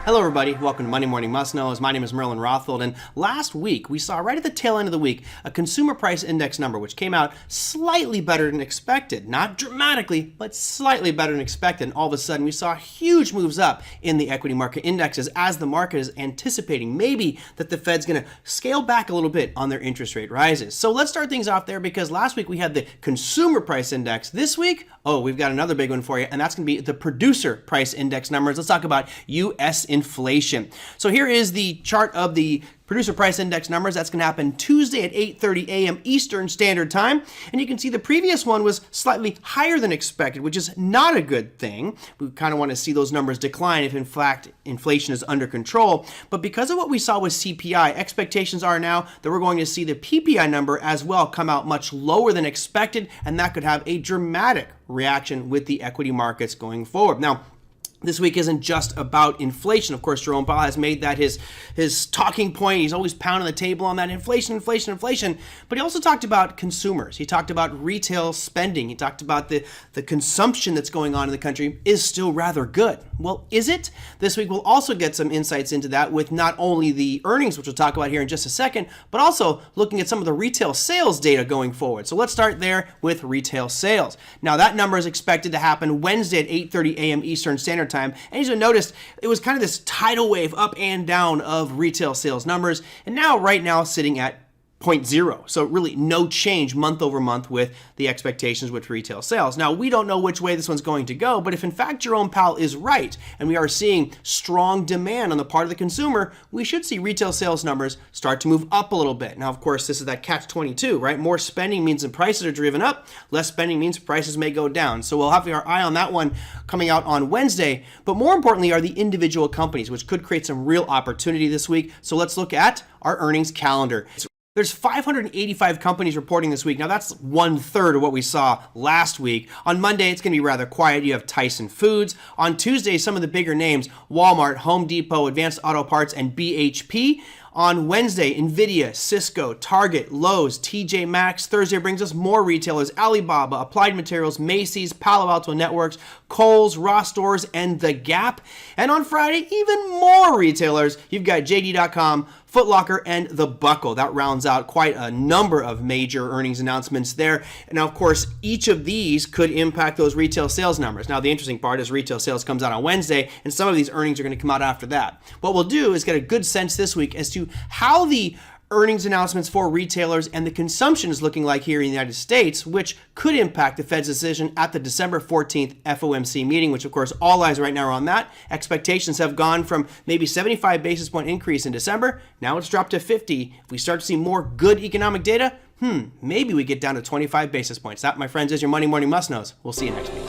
Hello everybody, welcome to Monday Morning Must Knows. My name is Merlin Rothfield, and last week we saw right at the tail end of the week a consumer price index number which came out slightly better than expected. Not dramatically, but slightly better than expected. And all of a sudden we saw huge moves up in the equity market indexes as the market is anticipating maybe that the Fed's going to scale back a little bit on their interest rate rises. So let's start things off there because last week we had the consumer price index. This week, we've got another big one for you, and that's going to be the producer price index numbers. Let's talk about U.S. inflation. So here is the chart of the producer price index numbers. That's going to happen Tuesday at 8:30 a.m. Eastern Standard Time. And you can see the previous one was slightly higher than expected, which is not a good thing. We kind of want to see those numbers decline if in fact inflation is under control. But because of what we saw with CPI, expectations are now that we're going to see the PPI number as well come out much lower than expected, and that could have a dramatic reaction with the equity markets going forward. Now, this week isn't just about inflation. Of course, Jerome Powell has made that his talking point. He's always pounding the table on that inflation. But he also talked about consumers. He talked about retail spending. He talked about the consumption that's going on in the country is still rather good. Well, is it? This week we'll also get some insights into that with not only the earnings, which we'll talk about here in just a second, but also looking at some of the retail sales data going forward. So let's start there with retail sales. Now, that number is expected to happen Wednesday at 8:30 a.m. Eastern Standard Time. And as you noticed, it was kind of this tidal wave up and down of retail sales numbers. And now, right now, sitting at 0.0. So really no change month over month with the expectations with retail sales. Now, we don't know which way this one's going to go, but if in fact Jerome Powell is right and we are seeing strong demand on the part of the consumer, we should see retail sales numbers start to move up a little bit. Now, of course, this is that catch-22, right? More spending means the prices are driven up. Less spending means prices may go down. So we'll have our eye on that one coming out on Wednesday. But more importantly are the individual companies, which could create some real opportunity this week. So let's look at our earnings calendar. There's 585 companies reporting this week. Now, that's 1/3 of what we saw last week. On Monday, it's going to be rather quiet. You have Tyson Foods. On Tuesday, some of the bigger names, Walmart, Home Depot, Advanced Auto Parts, and BHP. On Wednesday, Nvidia, Cisco, Target, Lowe's, TJ Maxx. Thursday brings us more retailers, Alibaba, Applied Materials, Macy's, Palo Alto Networks, Kohl's, Ross Stores, and The Gap. And on Friday, even more retailers. You've got JD.com, Foot Locker, and The Buckle. That rounds out quite a number of major earnings announcements there. And now, of course, each of these could impact those retail sales numbers. Now, the interesting part is retail sales comes out on Wednesday, and some of these earnings are going to come out after that. What we'll do is get a good sense this week as to how the earnings announcements for retailers and the consumption is looking like here in the United States, which could impact the Fed's decision at the December 14th FOMC meeting, which of course all eyes right now are on that. Expectations have gone from maybe 75 basis point increase in December. Now it's dropped to 50. If we start to see more good economic data, maybe we get down to 25 basis points. That, my friends, is your Monday Morning Must Knows. We'll see you next week.